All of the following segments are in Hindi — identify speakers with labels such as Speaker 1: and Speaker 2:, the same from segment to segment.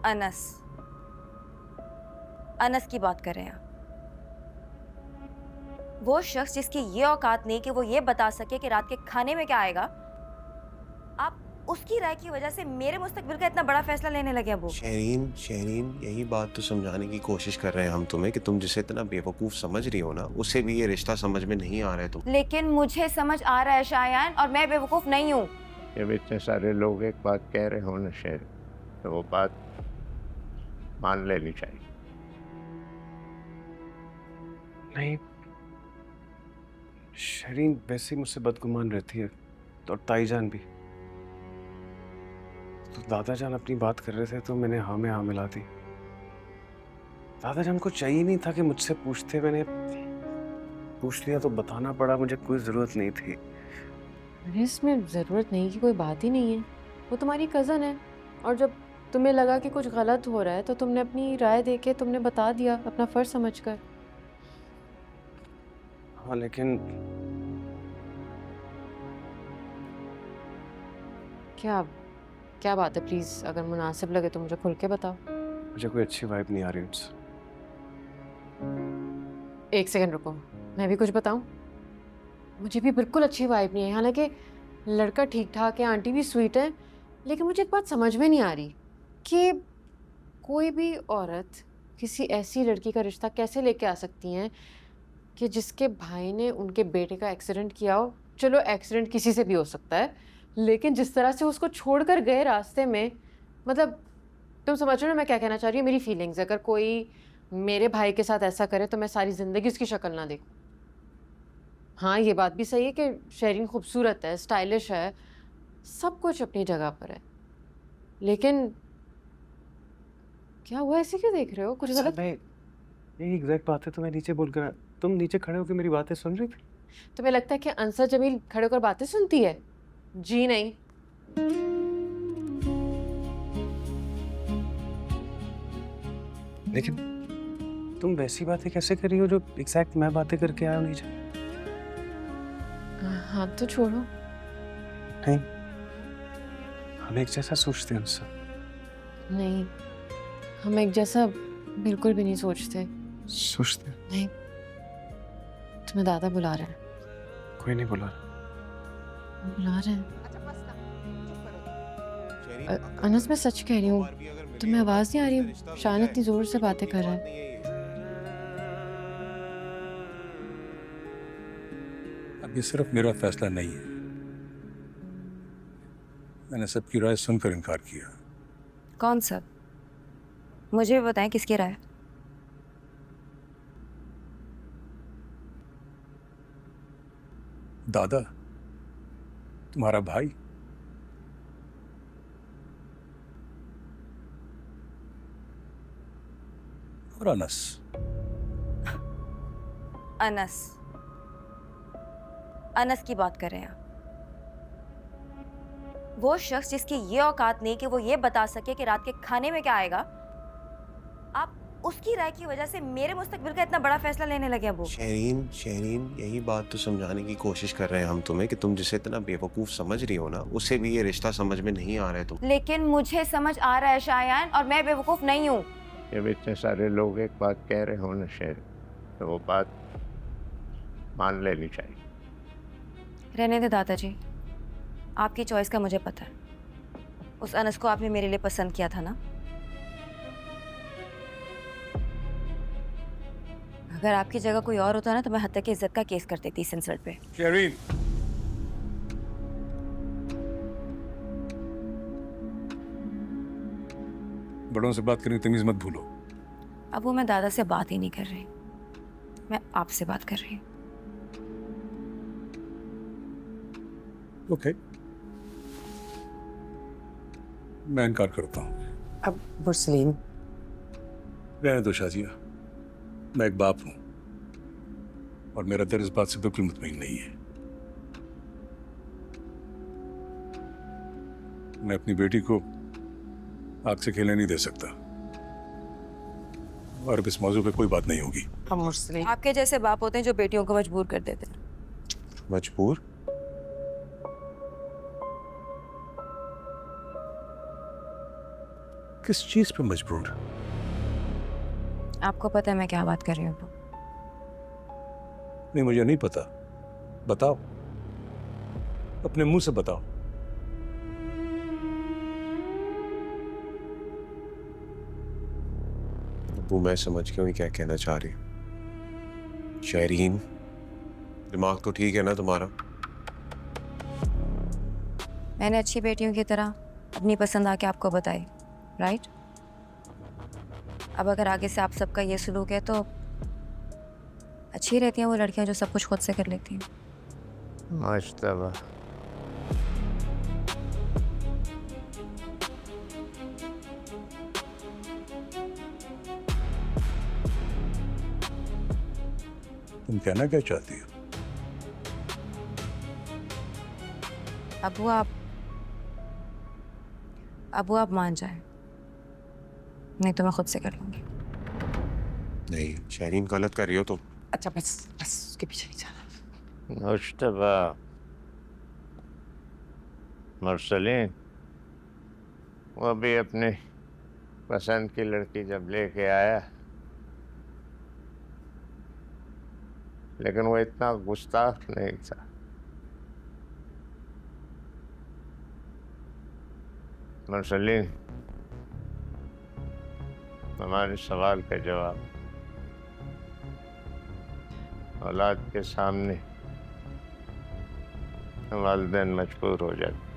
Speaker 1: अनस, अनस की बात कर रहे हैं आप। वो शख्स जिसकी ये औकात नहीं कि वो ये बता सके कि रात के खाने में क्या आएगा, आप उसकी राय की वजह से मेरे मुस्तकबिल का इतना बड़ा फैसला लेने लगे अबू।
Speaker 2: शहरीन शहरीन यही बात तो समझाने की कोशिश कर रहे हैं हम तुम्हें कि तुम जिसे इतना बेवकूफ समझ रही हो ना, उसे भी ये रिश्ता समझ में नहीं आ रहा है तुम।
Speaker 1: लेकिन मुझे समझ आ रहा है शायान, और मैं बेवकूफ नहीं हूँ।
Speaker 3: जब इतने सारे लोग एक बात कह रहे हो ना शेर, तो वो बात मान लेनी चाहिए।
Speaker 4: नहीं, शरीन वैसे ही मुझसे बदगुमान रहती है, तो ताईजान भी। तो दादाजान अपनी बात कर रहे थे तो मैंने हाँ में हाँ मिला दी। दादाजान को चाहिए नहीं था कि मुझसे पूछते, मैंने पूछ लिया तो बताना पड़ा, मुझे कोई जरूरत नहीं थी।
Speaker 5: अरे इसमें ज़रूरत नहीं की कोई बात ही नहीं है। वो तुम्हारी कज़न है, और जब तुम्हें लगा कि कुछ गलत हो रहा है तो तुमने अपनी राय देके तुमने बता दिया अपना फ़र्ज समझकर।
Speaker 4: हाँ लेकिन
Speaker 5: क्या क्या बात है? प्लीज़ अगर मुनासिब लगे तो मुझे खुल के बताओ।
Speaker 4: मुझे कोई अच्छी वाइब नहीं आ रही उनसे।
Speaker 5: एक सेकंड रुको, मैं भी कुछ बताऊं? मुझे भी बिल्कुल अच्छी वाइब नहीं है। हालांकि लड़का ठीक ठाक है, आंटी भी स्वीट है, लेकिन मुझे एक बात समझ में नहीं आ रही कि कोई भी औरत किसी ऐसी लड़की का रिश्ता कैसे लेके आ सकती हैं कि जिसके भाई ने उनके बेटे का एक्सीडेंट किया हो। चलो एक्सीडेंट किसी से भी हो सकता है, लेकिन जिस तरह से उसको छोड़कर गए रास्ते में, मतलब तुम समझ रहे हो ना मैं क्या कहना चाह रही हूँ? मेरी फीलिंग्स, अगर कोई मेरे भाई के साथ ऐसा करे तो मैं सारी ज़िंदगी उसकी शक्ल ना देखूं। हाँ, ये बात भी सही है कि शेरिन खूबसूरत है, स्टाइलिश है, सब कुछ अपनी जगह पर है, लेकिन क्या हुआ? ऐसे क्यों देख रहे हो? कुछ गलत?
Speaker 4: मैं यही एग्जैक्ट बात है तो मैं नीचे बोल कर, तुम नीचे खड़े होकर मेरी बातें सुन रही थी।
Speaker 5: तुम्हें लगता है कि अंसर जमील खड़े होकर बातें सुनती है? जी नहीं।
Speaker 4: लेकिन तुम वैसी बातें कैसे कर रही हो जो एग्जैक्ट मैं बातें करके आया हूँ नीचे।
Speaker 5: हाथ तो छोड़ो।
Speaker 4: नहीं, हम एक जैसा सोचते हैं उनसे।
Speaker 5: नहीं, हम एक जैसा बिल्कुल भी नहीं सोचते।
Speaker 4: सोचते हैं।
Speaker 5: नहीं, तुम्हें दादा बुला रहे हैं।
Speaker 4: कोई नहीं बुला।
Speaker 5: बुला रहे हैं। अनस मैं सच कह रही हूँ, तुम्हें आवाज़ नहीं आ रही? शान इतनी ज़ोर से बातें कर रहा है।
Speaker 6: अब ये सिर्फ मेरा फैसला नहीं है, मैंने सबकी राय सुनकर इनकार किया।
Speaker 1: कौन सा? मुझे भी बताएं किसकी राय।
Speaker 6: दादा, तुम्हारा भाई। और अनस।
Speaker 1: अनस, अनस की बात कर रहे हैं आप। वो शख्स जिसकी ये औकात नहीं कि वो ये बता सके कि रात के खाने में क्या आएगा, आप उसकी राय की वजह से मेरे मुस्तकबिल का इतना बड़ा फैसला लेने लगे अबू।
Speaker 2: शहरीन शहरीन यही बात तो समझाने की कोशिश कर रहे हैं हम तुम्हें कि तुम जिसे इतना बेवकूफ समझ रही हो ना, उसे भी ये रिश्ता समझ में नहीं आ रहा है तुम।
Speaker 1: लेकिन मुझे समझ आ रहा है शायान, और मैं बेवकूफ नहीं हूँ।
Speaker 3: जब इतने सारे लोग एक बात कह रहे हो ना शेर, तो वो बात मान लेनी चाहिए।
Speaker 1: रहने दे दादाजी, आपकी चॉइस का मुझे पता है। उस अनस को आपने मेरे लिए पसंद किया था ना? अगर आपकी जगह कोई और होता ना तो मैं हत्या की इज्जत का केस कर देती इस इंसल्ट पे।
Speaker 6: शेरीन, बड़ों से बात करने की तमीज मत भूलो।
Speaker 1: अब वो मैं दादा से बात ही नहीं कर रही, मैं आपसे बात कर रही हूँ।
Speaker 6: ओके, मैं इनकार करता हूँ।
Speaker 5: अब मुस्लिम
Speaker 6: रहने दो शाजिया, मैं एक बाप हूं और मेरा दिल इस बात से बिल्कुल मुतमईन नहीं है। मैं अपनी बेटी को आग से खेलने नहीं दे सकता, और अब इस मौजू पे कोई बात नहीं होगी।
Speaker 5: अब मुस्लिम
Speaker 1: आपके जैसे बाप होते हैं जो बेटियों को मजबूर कर देते हैं।
Speaker 2: मजबूर?
Speaker 6: किस चीज पे मजबूर?
Speaker 1: आपको पता है मैं क्या बात कर रही हूँ अब्बू।
Speaker 6: नहीं, मुझे नहीं पता। बताओ, अपने मुंह से बताओ।
Speaker 2: अबू मैं समझ गया हूँ क्या कहना चाह रही हूँ। शहरीन, दिमाग तो ठीक है ना तुम्हारा?
Speaker 1: मैंने अच्छी बेटियों की तरह अपनी पसंद आके आपको बताई, राइट? अब अगर आगे से आप सबका ये सलूक है तो अच्छी रहती हैं वो लड़कियां जो सब कुछ खुद से कर लेती हैं।
Speaker 3: मुश्तबा,
Speaker 6: तुम कहना क्या चाहती हो?
Speaker 1: अबू आप मान जाएं, नहीं तो मैं खुद से कर लूंगी।
Speaker 2: नहीं शहरीन, गलत कर रही हो तुम।
Speaker 5: अच्छा बस बस उसके पीछे नहीं जाना।
Speaker 3: मुश्तबा, मुरसलीन, वो भी अपनी पसंद की लड़की जब लेके आया, लेकिन वो इतना गुस्ताख नहीं था। मुरसलीन, हमारे सवाल का जवाब, औलाद के सामने वालिदैन मजबूर हो जाते।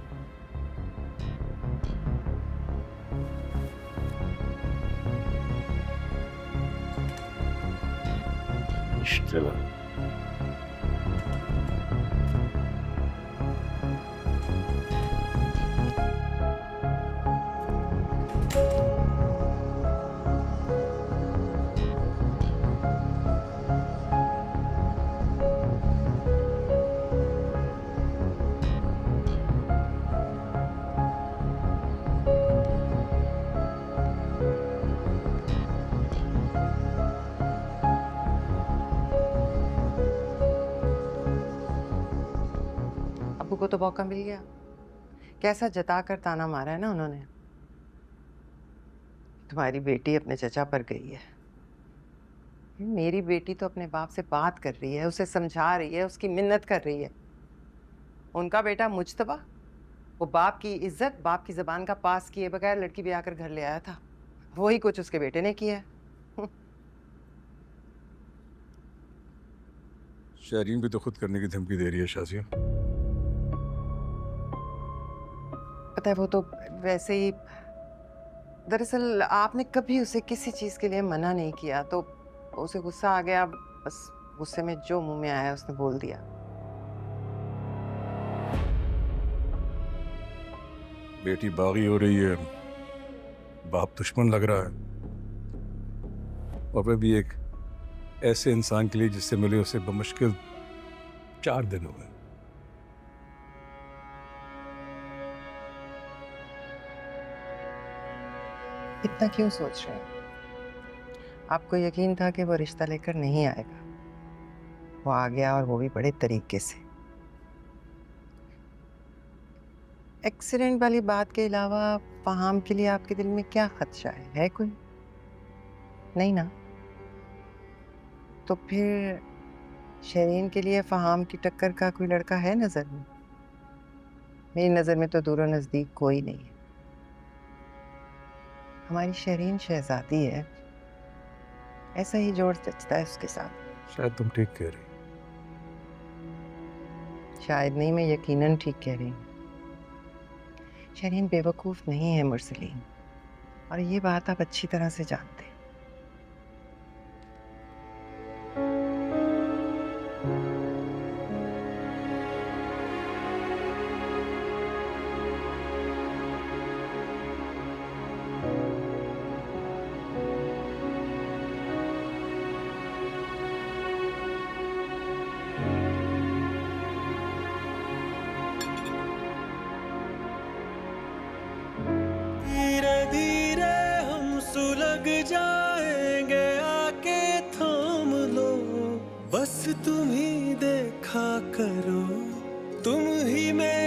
Speaker 3: मुश्तबा,
Speaker 7: अब्बू को तो मौका मिल गया। कैसा जता कर ताना मारा है ना उन्होंने। तुम्हारी बेटी अपने चचा पर गई है। मेरी बेटी तो अपने बाप से बात कर रही है, उसे समझा रही है, उसकी मिन्नत कर रही है। उनका बेटा मुज्तबा, वो बाप की इज्जत, बाप की जबान का पास किए बगैर लड़की ब्याह कर घर ले आया था। वही कुछ उसके बेटे ने किया है।
Speaker 6: शहरीन भी तो खुद करने की धमकी दे रही है शाजिया।
Speaker 7: पता है वो तो वैसे ही, दरअसल आपने कभी उसे किसी चीज के लिए मना नहीं किया तो उसे गुस्सा आ गया, बस गुस्से में जो मुंह में आया उसने बोल दिया।
Speaker 6: बेटी बागी हो रही है, बाप दुश्मन लग रहा है, और वह भी एक ऐसे इंसान के लिए जिससे मिले उसे बमुश्किल 4 दिन हुए।
Speaker 7: इतना क्यों सोच रहे हैं? आपको यकीन था कि वो रिश्ता लेकर नहीं आएगा, वो आ गया और वो भी बड़े तरीके से। एक्सीडेंट वाली बात के अलावा फहाम के लिए आपके दिल में क्या खदशा है कोई? नहीं ना? तो फिर शरीन के लिए फहाम की टक्कर का कोई लड़का है नजर में? मेरी नजर में तो दूर नजदीक कोई नहीं है। हमारी शरीन शहजादी है, ऐसा ही जोड़ जचता है उसके साथ।
Speaker 6: शायद तुम ठीक कह रही।
Speaker 7: शायद नहीं, मैं यकीनन ठीक कह रही हूँ। शरीन बेवकूफ नहीं है मुरसलीन, और ये बात आप अच्छी तरह से जानते हैं।
Speaker 8: धीरे धीरे हम सुलग जाएंगे, आके थाम लो, बस तुम ही देखा करो, तुम ही मेरे